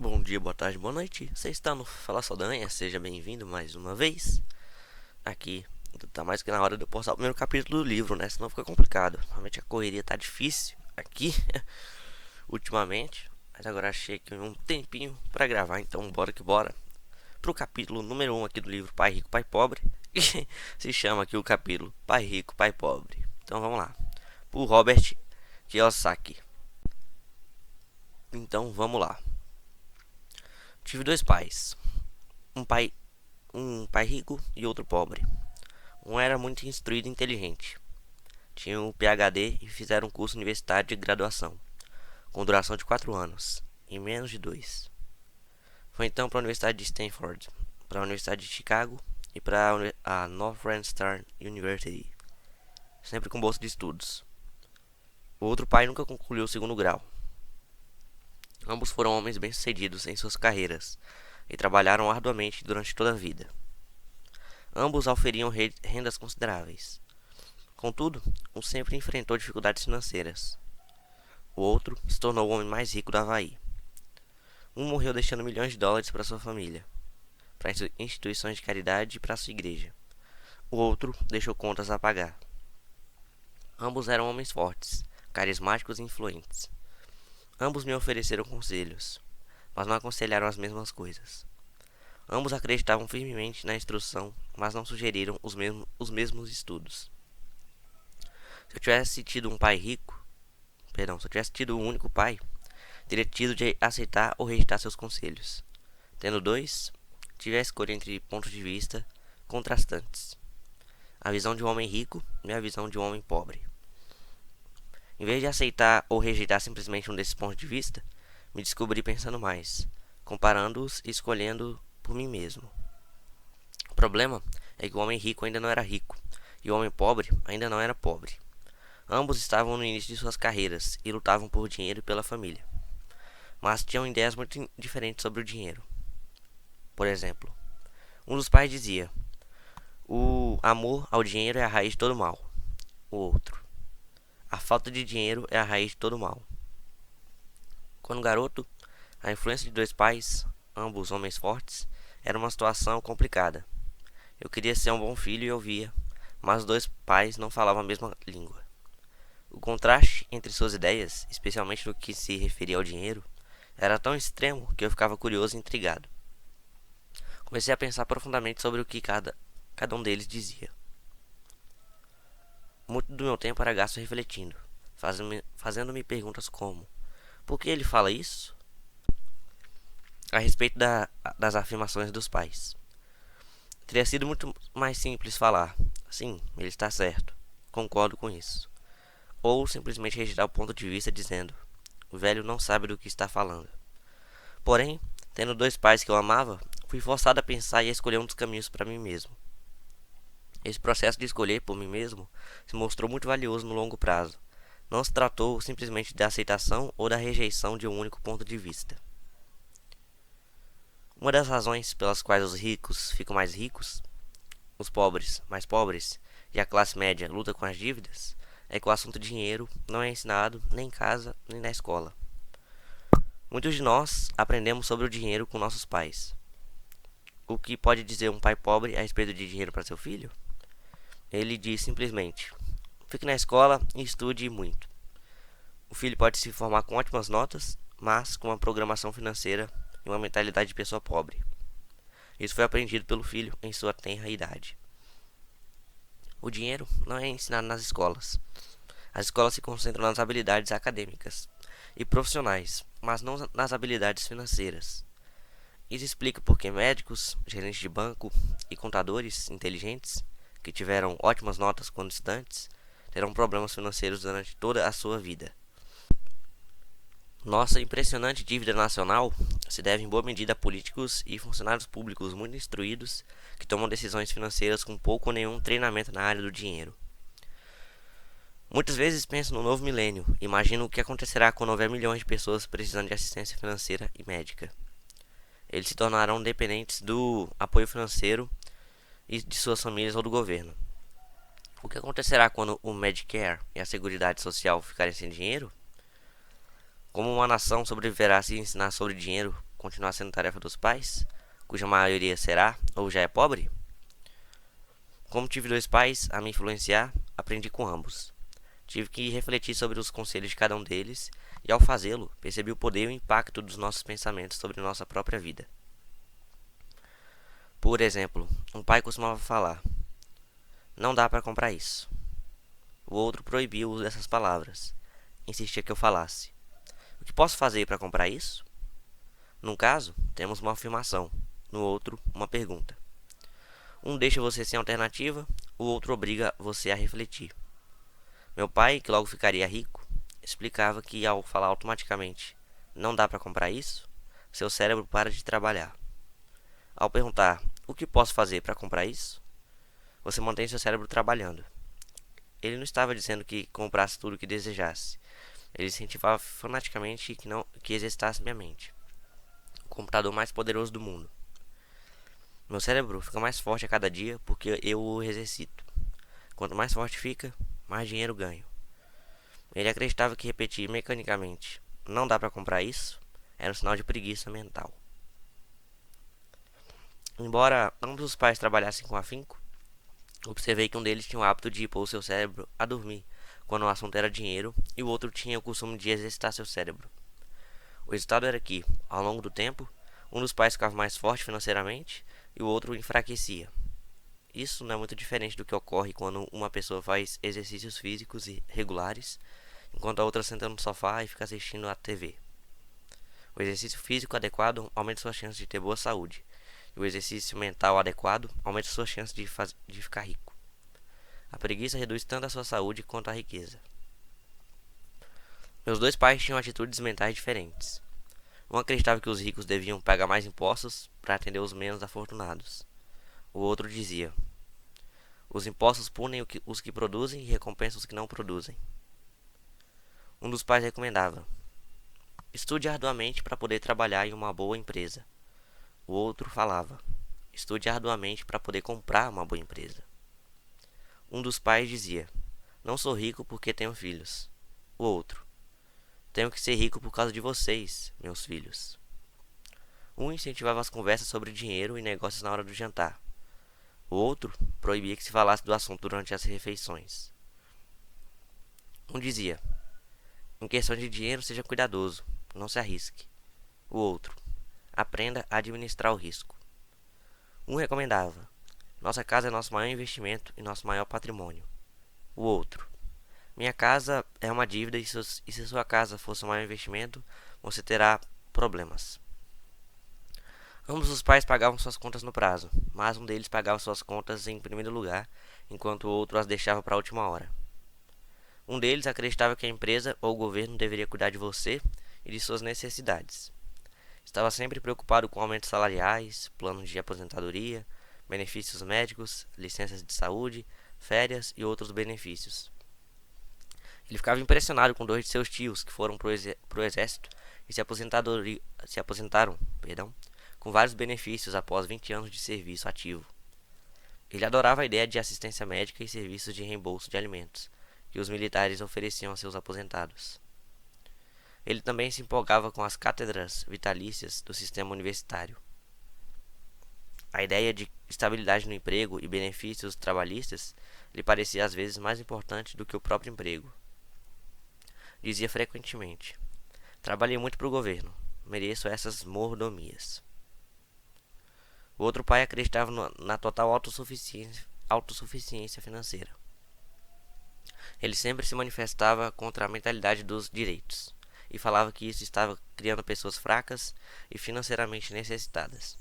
Bom dia, boa tarde, boa noite. Você está no Fala Saldanha, seja bem-vindo mais uma vez. Aqui tá mais que na hora de eu postar o primeiro capítulo do livro, né? Senão fica complicado. Realmente a correria tá difícil aqui ultimamente. Mas agora achei aqui um tempinho pra gravar, então bora que bora. Pro capítulo número 1 aqui do livro Pai Rico, Pai Pobre. Que se chama aqui o capítulo Pai Rico, Pai Pobre. Então vamos lá. Pro Robert Kiyosaki. Então vamos lá. Tive dois pais. Um pai um pai rico e outro pobre. Um era muito instruído e inteligente. Tinha um PhD e fizeram um curso universitário de graduação, com duração de 4 anos, em menos de 2. Foi então para a Universidade de Stanford, para a Universidade de Chicago e para a Northwestern University, sempre com bolsa de estudos. O outro pai nunca concluiu o segundo grau. Ambos foram homens bem-sucedidos em suas carreiras e trabalharam arduamente durante toda a vida. Ambos auferiam rendas consideráveis. Contudo, um sempre enfrentou dificuldades financeiras. O outro se tornou o homem mais rico do Havaí. Um morreu deixando milhões de dólares para sua família, para instituições de caridade e para sua igreja. O outro deixou contas a pagar. Ambos eram homens fortes, carismáticos e influentes. Ambos me ofereceram conselhos, mas não aconselharam as mesmas coisas. Ambos acreditavam firmemente na instrução, mas não sugeriram os mesmos estudos. Se eu tivesse tido um pai rico, se eu tivesse tido um único pai, teria tido de aceitar ou rejeitar seus conselhos. Tendo dois, tive a escolha entre pontos de vista contrastantes. A visão de um homem rico e a visão de um homem pobre. Em vez de aceitar ou rejeitar simplesmente um desses pontos de vista, me descobri pensando mais, comparando-os e escolhendo por mim mesmo. O problema é que o homem rico ainda não era rico e o homem pobre ainda não era pobre. Ambos estavam no início de suas carreiras e lutavam por dinheiro e pela família, mas tinham ideias muito diferentes sobre o dinheiro. Por exemplo, um dos pais dizia: o amor ao dinheiro é a raiz de todo mal. O outro: a falta de dinheiro é a raiz de todo mal. Quando garoto, a influência de dois pais, ambos homens fortes, era uma situação complicada. Eu queria ser um bom filho e ouvia, mas os dois pais não falavam a mesma língua. O contraste entre suas ideias, especialmente no que se referia ao dinheiro, era tão extremo que eu ficava curioso e intrigado. Comecei a pensar profundamente sobre o que cada um deles dizia. Muito do meu tempo era gasto refletindo, fazendo-me perguntas como: por que ele fala isso? A respeito das afirmações dos pais. Teria sido muito mais simples falar: sim, ele está certo, concordo com isso. Ou simplesmente rejeitar o ponto de vista dizendo: o velho não sabe do que está falando. Porém, tendo dois pais que eu amava, fui forçado a pensar e a escolher um dos caminhos para mim mesmo. Esse processo de escolher por mim mesmo se mostrou muito valioso no longo prazo. Não se tratou simplesmente da aceitação ou da rejeição de um único ponto de vista. Uma das razões pelas quais os ricos ficam mais ricos, os pobres mais pobres e a classe média luta com as dívidas é que o assunto dinheiro não é ensinado nem em casa nem na escola. Muitos de nós aprendemos sobre o dinheiro com nossos pais. O que pode dizer um pai pobre a respeito de dinheiro para seu filho? Ele diz simplesmente: fique na escola e estude muito. O filho pode se formar com ótimas notas, mas com uma programação financeira e uma mentalidade de pessoa pobre. Isso foi aprendido pelo filho em sua tenra idade. O dinheiro não é ensinado nas escolas. As escolas se concentram nas habilidades acadêmicas e profissionais, mas não nas habilidades financeiras. Isso explica por que médicos, gerentes de banco e contadores inteligentes, que tiveram ótimas notas quando estudantes, terão problemas financeiros durante toda a sua vida. Nossa impressionante dívida nacional se deve em boa medida a políticos e funcionários públicos muito instruídos que tomam decisões financeiras com pouco ou nenhum treinamento na área do dinheiro. Muitas vezes penso no novo milênio e imagino o que acontecerá quando houver milhões de pessoas precisando de assistência financeira e médica. Eles se tornarão dependentes do apoio financeiro e de suas famílias ou do governo. O que acontecerá quando o Medicare e a Seguridade Social ficarem sem dinheiro? Como uma nação sobreviverá se ensinar sobre dinheiro continuar sendo tarefa dos pais, cuja maioria será ou já é pobre? Como tive dois pais a me influenciar, aprendi com ambos. Tive que refletir sobre os conselhos de cada um deles e, ao fazê-lo, percebi o poder e o impacto dos nossos pensamentos sobre nossa própria vida. Por exemplo, um pai costumava falar: "Não dá para comprar isso." O outro proibia o uso dessas palavras. Insistia que eu falasse: "O que posso fazer para comprar isso?" Num caso, temos uma afirmação, no outro, uma pergunta. Um deixa você sem alternativa, o outro obriga você a refletir. Meu pai, que logo ficaria rico, explicava que ao falar automaticamente "não dá para comprar isso", seu cérebro para de trabalhar. Ao perguntar "o que posso fazer para comprar isso?", você mantém seu cérebro trabalhando. Ele não estava dizendo que comprasse tudo o que desejasse. Ele incentivava fanaticamente que exercitasse minha mente, o computador mais poderoso do mundo. Meu cérebro fica mais forte a cada dia porque eu o exercito. Quanto mais forte fica, mais dinheiro ganho. Ele acreditava que repetir mecanicamente "não dá para comprar isso" era um sinal de preguiça mental. Embora ambos os pais trabalhassem com afinco, observei que um deles tinha o hábito de pôr o seu cérebro a dormir quando o assunto era dinheiro, e o outro tinha o costume de exercitar seu cérebro. O resultado era que, ao longo do tempo, um dos pais ficava mais forte financeiramente e o outro enfraquecia. Isso não é muito diferente do que ocorre quando uma pessoa faz exercícios físicos regulares, enquanto a outra senta no sofá e fica assistindo à TV. O exercício físico adequado aumenta suas chances de ter boa saúde, e o exercício mental adequado aumenta suas chances de ficar rico. A preguiça reduz tanto a sua saúde quanto a riqueza. Meus dois pais tinham atitudes mentais diferentes. Um acreditava que os ricos deviam pagar mais impostos para atender os menos afortunados. O outro dizia: "Os impostos punem os que produzem e recompensam os que não produzem." Um dos pais recomendava: "Estude arduamente para poder trabalhar em uma boa empresa." O outro falava: "Estude arduamente para poder comprar uma boa empresa." Um dos pais dizia: "Não sou rico porque tenho filhos." O outro: "Tenho que ser rico por causa de vocês, meus filhos." Um incentivava as conversas sobre dinheiro e negócios na hora do jantar. O outro proibia que se falasse do assunto durante as refeições. Um dizia: "Em questão de dinheiro, seja cuidadoso, não se arrisque." O outro: "Aprenda a administrar o risco." Um recomendava: "Nossa casa é nosso maior investimento e nosso maior patrimônio." O outro: "Minha casa é uma dívida e se sua casa fosse um maior investimento, você terá problemas." Ambos os pais pagavam suas contas no prazo, mas um deles pagava suas contas em primeiro lugar, enquanto o outro as deixava para a última hora. Um deles acreditava que a empresa ou o governo deveria cuidar de você e de suas necessidades. Estava sempre preocupado com aumentos salariais, planos de aposentadoria, benefícios médicos, licenças de saúde, férias e outros benefícios. Ele ficava impressionado com dois de seus tios que foram para o exército e se aposentaram, com vários benefícios após 20 anos de serviço ativo. Ele adorava a ideia de assistência médica e serviços de reembolso de alimentos que os militares ofereciam a seus aposentados. Ele também se empolgava com as cátedras vitalícias do sistema universitário. A ideia de estabilidade no emprego e benefícios trabalhistas lhe parecia às vezes mais importante do que o próprio emprego. Dizia frequentemente: "Trabalhei muito para o governo, mereço essas mordomias." O outro pai acreditava na total autossuficiência financeira. Ele sempre se manifestava contra a mentalidade dos direitos e falava que isso estava criando pessoas fracas e financeiramente necessitadas.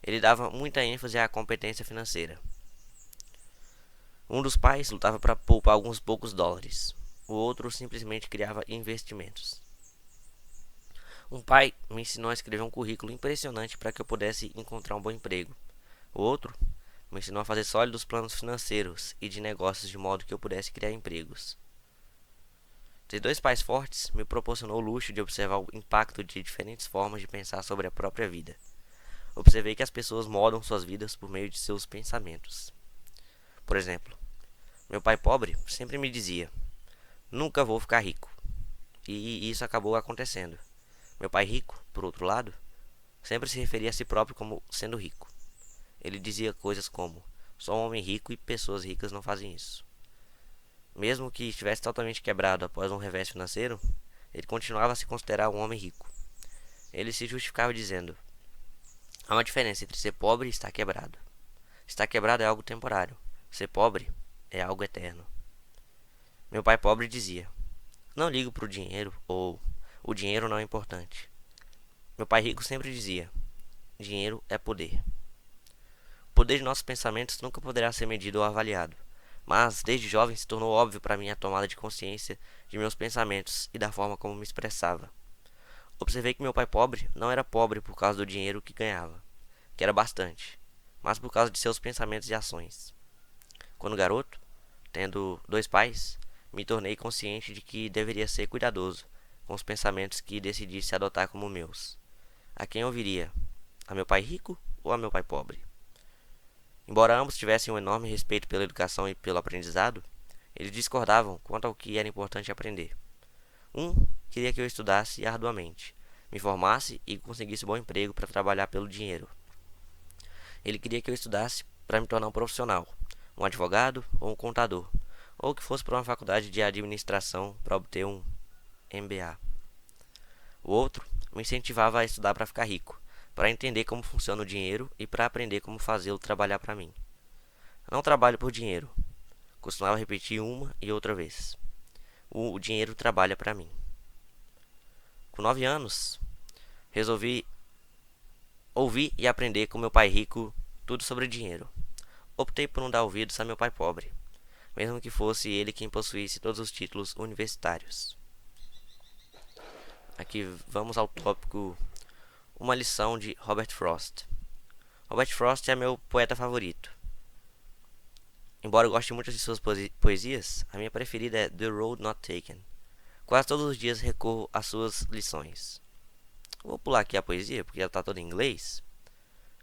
Ele dava muita ênfase à competência financeira. Um dos pais lutava para poupar alguns poucos dólares. O outro simplesmente criava investimentos. Um pai me ensinou a escrever um currículo impressionante para que eu pudesse encontrar um bom emprego. O outro me ensinou a fazer sólidos planos financeiros e de negócios de modo que eu pudesse criar empregos. Ter dois pais fortes me proporcionou o luxo de observar o impacto de diferentes formas de pensar sobre a própria vida. Observei que as pessoas moldam suas vidas por meio de seus pensamentos. Por exemplo, meu pai pobre sempre me dizia: "Nunca vou ficar rico." E isso acabou acontecendo. Meu pai rico, por outro lado, Sempre se referia a si próprio como sendo rico. Ele dizia coisas como: sou um homem rico e pessoas ricas não fazem isso. Mesmo que estivesse totalmente quebrado após um revés financeiro, ele continuava a se considerar um homem rico. Ele se justificava dizendo: há uma diferença entre ser pobre e estar quebrado. Estar quebrado é algo temporário. Ser pobre é algo eterno. Meu pai pobre dizia: não ligo para o dinheiro ou o dinheiro não é importante. Meu pai rico sempre dizia: dinheiro é poder. O poder de nossos pensamentos nunca poderá ser medido ou avaliado, mas desde jovem se tornou óbvio para mim a tomada de consciência de meus pensamentos e da forma como me expressava. Observei que meu pai pobre não era pobre por causa do dinheiro que ganhava, que era bastante, mas por causa de seus pensamentos e ações. Quando garoto, tendo dois pais, me tornei consciente de que deveria ser cuidadoso com os pensamentos que decidisse adotar como meus. A quem ouviria? A meu pai rico ou a meu pai pobre? Embora ambos tivessem um enorme respeito pela educação e pelo aprendizado, eles discordavam quanto ao que era importante aprender. Um queria que eu estudasse arduamente, me formasse e conseguisse bom emprego para trabalhar pelo dinheiro. Ele queria que eu estudasse para me tornar um profissional, um advogado ou um contador, ou que fosse para uma faculdade de administração para obter um MBA. O outro me incentivava a estudar para ficar rico, para entender como funciona o dinheiro e para aprender como fazê-lo trabalhar para mim. Não trabalho por dinheiro, costumava repetir uma e outra vez. O dinheiro trabalha para mim. Com 9 anos, resolvi ouvir e aprender com meu pai rico tudo sobre dinheiro. Optei por não dar ouvidos a meu pai pobre, mesmo que fosse ele quem possuísse todos os títulos universitários. Aqui vamos ao tópico Uma lição de Robert Frost. Robert Frost é meu poeta favorito. Embora eu goste muito de suas poesias, a minha preferida é The Road Not Taken. Quase todos os dias recorro às suas lições. Vou pular aqui a poesia, porque ela está toda em inglês.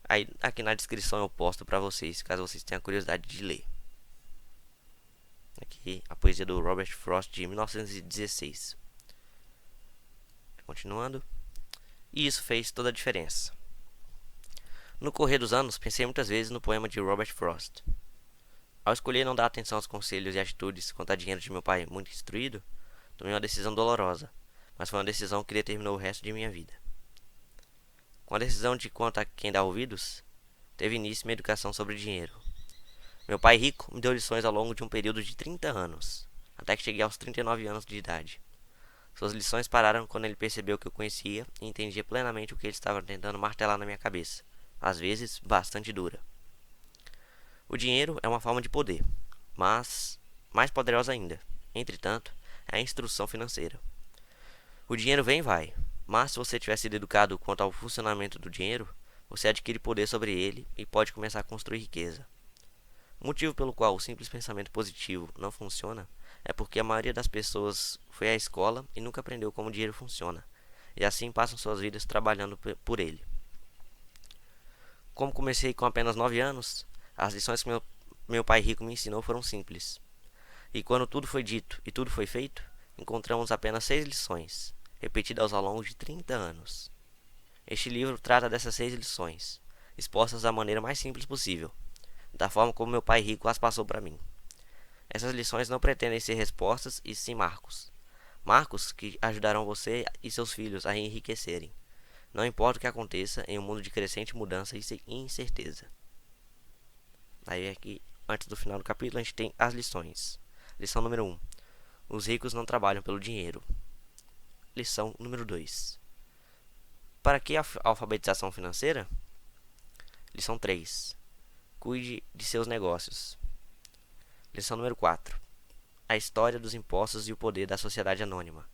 Aí aqui na descrição eu posto para vocês, caso vocês tenham curiosidade de ler. Aqui a poesia do Robert Frost de 1916. Continuando. E isso fez toda a diferença. No correr dos anos, pensei muitas vezes no poema de Robert Frost. Ao escolher não dar atenção aos conselhos e atitudes quanto a dinheiro de meu pai muito instruído, tomei uma decisão dolorosa, mas foi uma decisão que determinou o resto de minha vida. Com a decisão de quanto a quem dá ouvidos, teve início minha educação sobre dinheiro. Meu pai rico me deu lições ao longo de um período de 30 anos, até que cheguei aos 39 anos de idade. Suas lições pararam quando ele percebeu que eu conhecia e entendia plenamente o que ele estava tentando martelar na minha cabeça, às vezes bastante dura. O dinheiro é uma forma de poder, mas mais poderosa ainda, entretanto, é a instrução financeira. O dinheiro vem e vai, mas se você tiver sido educado quanto ao funcionamento do dinheiro, você adquire poder sobre ele e pode começar a construir riqueza. O motivo pelo qual o simples pensamento positivo não funciona é porque a maioria das pessoas foi à escola e nunca aprendeu como o dinheiro funciona, e assim passam suas vidas trabalhando por ele. Como comecei com apenas 9 anos, as lições que meu pai rico me ensinou foram simples. E quando tudo foi dito e tudo foi feito, encontramos apenas 6 lições, repetidas ao longo de 30 anos. Este livro trata dessas 6 lições, expostas da maneira mais simples possível, da forma como meu pai rico as passou para mim. Essas lições não pretendem ser respostas e sim marcos. Marcos que ajudarão você e seus filhos a enriquecerem. Não importa o que aconteça em um mundo de crescente mudança e incerteza. Aí aqui, antes do final do capítulo, a gente tem as lições. Lição número 1. Os ricos não trabalham pelo dinheiro. Lição número 2. Para que a alfabetização financeira? Lição 3. Cuide de seus negócios. Lição número 4. A história dos impostos e o poder da sociedade anônima.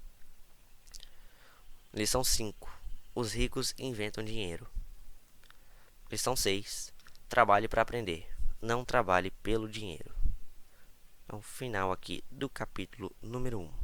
Lição 5. Os ricos inventam dinheiro. Lição 6. Trabalhe para aprender. Não trabalhe pelo dinheiro. É o final aqui do capítulo número 1.